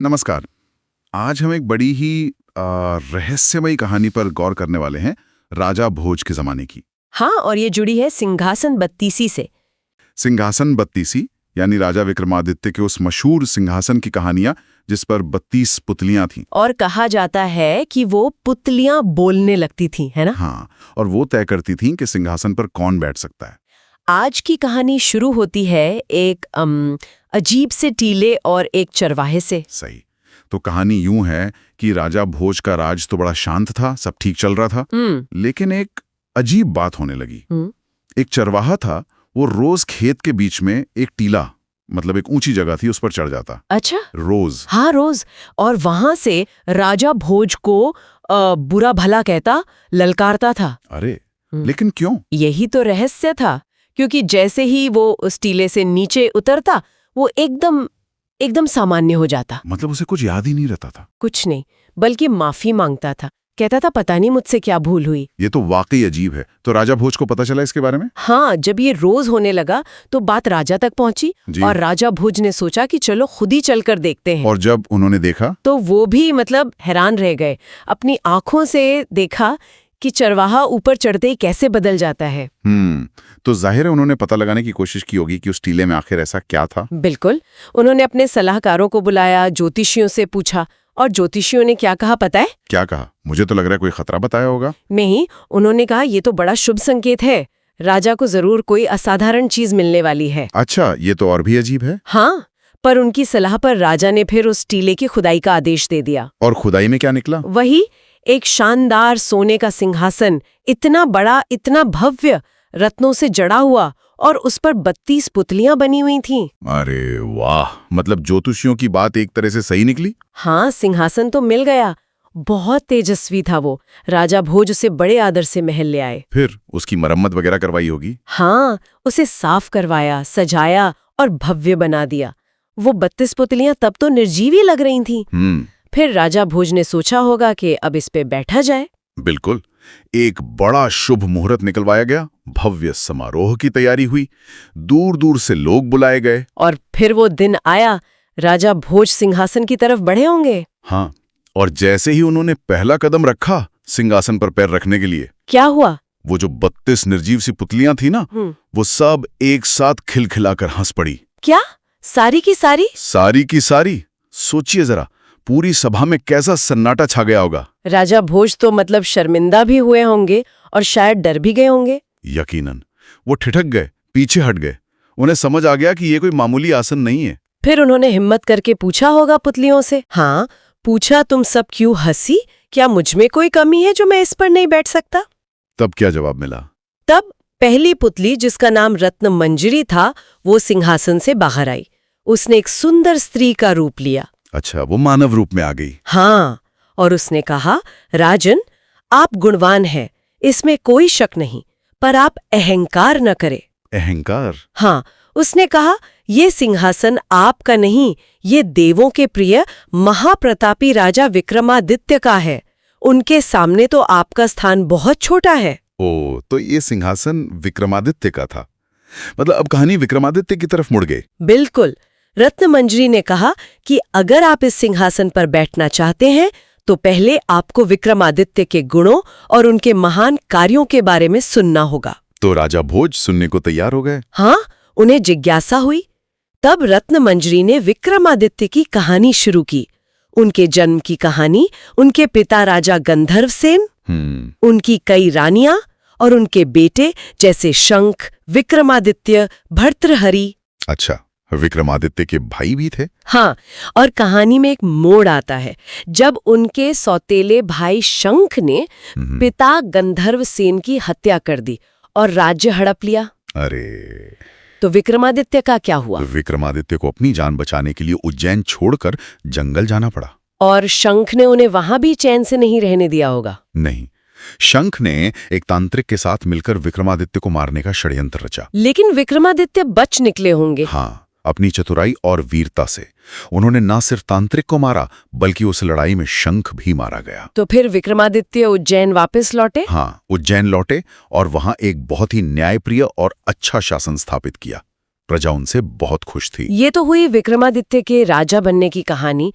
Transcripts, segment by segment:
नमस्कार। आज हम एक बड़ी ही रहस्यमयी कहानी पर गौर करने वाले हैं, राजा भोज के जमाने की। हाँ, और ये जुड़ी है सिंहासन बत्तीसी से। सिंहासन बत्तीसी यानी राजा विक्रमादित्य के उस मशहूर सिंहासन की कहानियां जिस पर 32 पुतलियां थीं। और कहा जाता है कि वो पुतलियां बोलने लगती थीं, है ना? हाँ, और वो तय करती थीं कि सिंहासन पर कौन बैठ सकता है। आज की कहानी शुरू होती है एक अजीब से टीले और एक चरवाहे से। सही। तो कहानी यूं है कि राजा भोज का राज तो बड़ा शांत था, सब ठीक चल रहा था, लेकिन एक अजीब बात होने लगी। एक चरवाहा था, वो रोज खेत के बीच में एक टीला, मतलब एक ऊंची जगह थी, उस पर चढ़ जाता। अच्छा, रोज? हाँ, रोज। और वहां से राजा भोज को बुरा भला कहता, ललकारता था। अरे, लेकिन क्यों? यही तो रहस्य था, क्योंकि जैसे ही वो उस टीले से नीचे उतरता, वो एकदम सामान्य हो जाता। मतलब उसे कुछ याद ही नहीं रहता था? कुछ नहीं, बल्कि माफी मांगता था। कहता था, पता नहीं मुझसे क्या भूल हुई। ये तो वाकई अजीब है। तो राजा भोज को पता चला इसके बारे में? हाँ, जब ये रोज होने लगा तो बात राजा तक पहुंची और राजा भोज ने सोचा कि चलो खुद ही चलकर देखते हैं। और जब उन्होंने देखा तो वो भी हैरान रह गए। अपनी आंखों से देखा कि चरवाहा ऊपर चढ़ते ही कैसे बदल जाता है। तो जाहिर है उन्होंने पता लगाने की कोशिश की होगी कि उस टीले में आखिर ऐसा क्या था। बिल्कुल। उन्होंने अपने सलाहकारों को बुलाया, ज्योतिषियों से पूछा, और ज्योतिषियों ने क्या कहा पता है? क्या कहा? मुझे तो लग रहा है कोई खतरा बताया होगा। नहीं, उन्होंने कहा ये तो बड़ा शुभ संकेत है, राजा को जरूर कोई असाधारण चीज मिलने वाली है। अच्छा, ये तो और भी अजीब है। हाँ, पर उनकी सलाह पर राजा ने फिर उस टीले की खुदाई का आदेश दे दिया। और खुदाई में क्या निकला? वही एक शानदार सोने का सिंहासन, इतना बड़ा, इतना भव्य, रत्नों से जड़ा हुआ, और उस पर 32 पुतलियां बनी हुई थीं। अरे वाह, मतलब ज्योतिषियों की बात एक तरह से सही निकली। हाँ, सिंहासन तो मिल गया। बहुत तेजस्वी था वो। राजा भोज उसे बड़े आदर से महल ले आए। फिर उसकी मरम्मत वगैरह करवाई होगी? हाँ, उसे साफ करवाया, सजाया और भव्य बना दिया। वो 32 पुतलियां तब तो निर्जीव ही लग रही थीं। फिर राजा भोज ने सोचा होगा कि अब इस पे बैठा जाए। बिल्कुल। एक बड़ा शुभ मुहूर्त निकलवाया गया, भव्य समारोह की तैयारी हुई, दूर दूर से लोग बुलाए गए। और फिर वो दिन आया, राजा भोज सिंहासन की तरफ बढ़े होंगे। हाँ, और जैसे ही उन्होंने पहला कदम रखा सिंहासन पर पैर रखने के लिए, क्या हुआ? वो जो 32 निर्जीव सी पुतलियां थी ना, वो सब एक साथ खिलखिलाकर हंस पड़ी। क्या? सारी की सारी? सारी की सारी। सोचिए जरा, पूरी सभा में कैसा सन्नाटा छा गया होगा। राजा भोज तो शर्मिंदा भी हुए होंगे और शायद डर भी गए होंगे। यकीनन। वो ठिठक गए, पीछे हट गए। उन्हें समझ आ गया कि ये कोई मामूली आसन नहीं है। फिर उन्होंने हिम्मत करके पूछा होगा पुतलियों से। हाँ, पूछा, तुम सब क्यों हंसी? क्या मुझ में कोई कमी है जो मैं इस पर नहीं बैठ सकता? तब क्या जवाब मिला? तब पहली पुतली, जिसका नाम रत्न मंजरी था, वो सिंहासन से बाहर आई। उसने एक सुंदर स्त्री का रूप लिया। अच्छा, वो मानव रूप में आ गई। हाँ, और उसने कहा, राजन, आप गुणवान हैं, इसमें कोई शक नहीं, पर आप अहंकार न करें। अहंकार? हाँ, उसने कहा, ये सिंहासन आपका नहीं, ये देवों के प्रिय महाप्रतापी राजा विक्रमादित्य का है। उनके सामने तो आपका स्थान बहुत छोटा है। ओ, तो ये सिंहासन विक्रमादित्य का था। मतलब अब कहानी विक्रमादित्य की तरफ मुड़ गई। बिल्कुल। रत्नमंजरी ने कहा कि अगर आप इस सिंहासन पर बैठना चाहते हैं तो पहले आपको विक्रमादित्य के गुणों और उनके महान कार्यों के बारे में सुनना होगा। तो राजा भोज सुनने को तैयार हो गए। हाँ, उन्हें जिज्ञासा हुई। तब रत्नमंजरी ने विक्रमादित्य की कहानी शुरू की। उनके जन्म की कहानी, उनके पिता राजा गंधर्वसेन, उनकी कई रानियां और उनके बेटे जैसे शंख, विक्रमादित्य, भर्तृहरि। अच्छा, विक्रमादित्य के भाई भी थे? हाँ, और कहानी में एक मोड़ आता है जब उनके सौतेले भाई शंख ने पिता गंधर्वसेन की हत्या कर दी और राज्य हड़प लिया। अरे, तो विक्रमादित्य का क्या हुआ? विक्रमादित्य को अपनी जान बचाने के लिए उज्जैन छोड़कर जंगल जाना पड़ा। और शंख ने उन्हें वहां भी चैन से नहीं रहने दिया होगा। नहीं, शंख ने एक तांत्रिक के साथ मिलकर विक्रमादित्य को मारने का षड्यंत्र रचा। लेकिन विक्रमादित्य बच निकले होंगे। हाँ, अपनी चतुराई और वीरता से उन्होंने न सिर्फ तांत्रिक को मारा, बल्कि उस लड़ाई में शंख भी मारा गया। तो फिर विक्रमादित्य उज्जैन वापस लौटे? हाँ, उज्जैन लौटे और वहां एक बहुत ही न्यायप्रिय और अच्छा शासन स्थापित किया। प्रजा उनसे बहुत खुश थी। ये तो हुई विक्रमादित्य के राजा बनने की कहानी,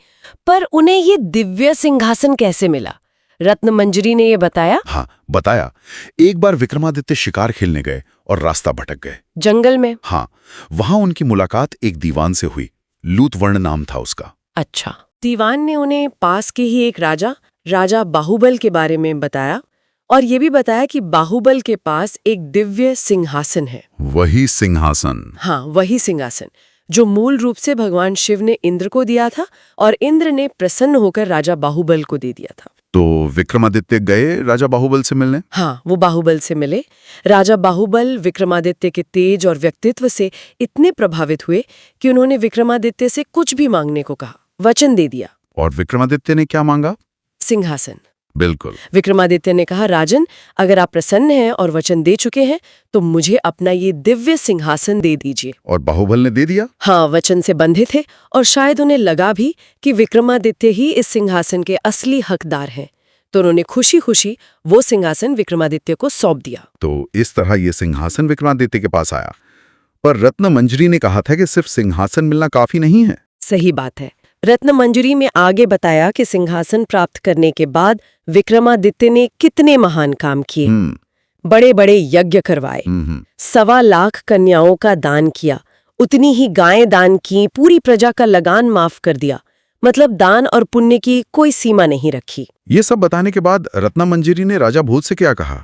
पर उन्हें ये दिव्य सिंहासन कैसे मिला? रत्नमंजरी ने ये बताया? हाँ, बताया। एक बार विक्रमादित्य शिकार खेलने गए और रास्ता भटक गए। जंगल में? हाँ, वहां उनकी मुलाकात एक दीवान से हुई। लूतवर्ण नाम था उसका। अच्छा। दीवान ने उन्हें पास के ही एक राजा बाहुबल के बारे में बताया, और ये भी बताया कि बाहुबल के पास एक दिव्य सिंहासन है। वही सिंहासन? हाँ, वही सिंहासन जो मूल रूप से भगवान शिव ने इंद्र को दिया था, और इंद्र ने प्रसन्न होकर राजा बाहुबल को दे दिया था। तो विक्रमादित्य गए राजा बाहुबल से मिलने? हाँ, वो बाहुबल से मिले। राजा बाहुबल विक्रमादित्य के तेज और व्यक्तित्व से इतने प्रभावित हुए कि उन्होंने विक्रमादित्य से कुछ भी मांगने को कहा, वचन दे दिया। और विक्रमादित्य ने क्या मांगा? सिंहासन। बिल्कुल। विक्रमादित्य ने कहा, राजन, अगर आप प्रसन्न हैं और वचन दे चुके हैं तो मुझे अपना ये दिव्य सिंहासन दे दीजिए। और बाहुबल ने दे दिया? हाँ, वचन से बंधे थे, और शायद उन्हें लगा भी कि विक्रमादित्य ही इस सिंहासन के असली हकदार हैं, तो उन्होंने खुशी खुशी वो सिंहासन विक्रमादित्य को सौंप दिया। तो इस तरह ये सिंहासन विक्रमादित्य के पास आया। पर रत्नमंजरी ने कहा था कि सिर्फ सिंहासन मिलना काफी नहीं है। सही बात है। रत्नमंजरी में आगे बताया कि सिंहासन प्राप्त करने के बाद विक्रमादित्य ने कितने महान काम किए। बड़े बड़े यज्ञ करवाए, 1.25 लाख कन्याओं का दान किया, उतनी ही गायें दान की, पूरी प्रजा का लगान माफ कर दिया। मतलब दान और पुण्य की कोई सीमा नहीं रखी। ये सब बताने के बाद रत्नमंजरी ने राजा भोज से क्या कहा?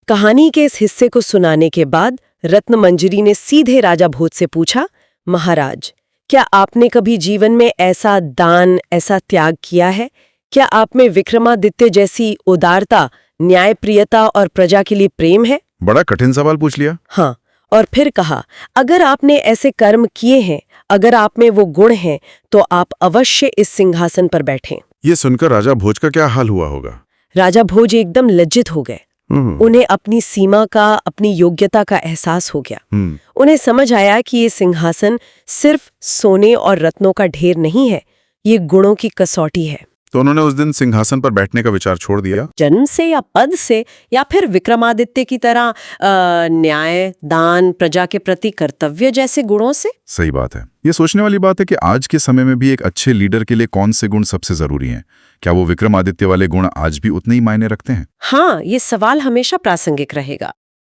कहानी के इस हिस्से को सुनाने के बाद रत्नमंजरी ने सीधे राजा भोज से पूछा, महाराज, क्या आपने कभी जीवन में ऐसा दान, ऐसा त्याग किया है? क्या आप में विक्रमादित्य जैसी उदारता, न्यायप्रियता और प्रजा के लिए प्रेम है? बड़ा कठिन सवाल पूछ लिया। हाँ, और फिर कहा, अगर आपने ऐसे कर्म किए हैं, अगर आप में वो गुण हैं, तो आप अवश्य इस सिंहासन पर बैठें। ये सुनकर राजा भोज का क्या हाल हुआ होगा? राजा भोज एकदम लज्जित हो गए। उन्हें अपनी सीमा का, अपनी योग्यता का एहसास हो गया। उन्हें समझ आया कि ये सिंहासन सिर्फ सोने और रत्नों का ढेर नहीं है, ये गुणों की कसौटी है। तो उन्होंने उस दिन सिंहासन पर बैठने का विचार छोड़ दिया। जन्म से या पद से, या फिर विक्रमादित्य की तरह न्याय, दान, प्रजा के प्रति कर्तव्य जैसे गुणों से। सही बात है। ये सोचने वाली बात है कि आज के समय में भी एक अच्छे लीडर के लिए कौन से गुण सबसे जरूरी हैं? क्या वो विक्रमादित्य वाले गुण आज भी उतने ही मायने रखते हैं? हाँ, ये सवाल हमेशा प्रासंगिक रहेगा।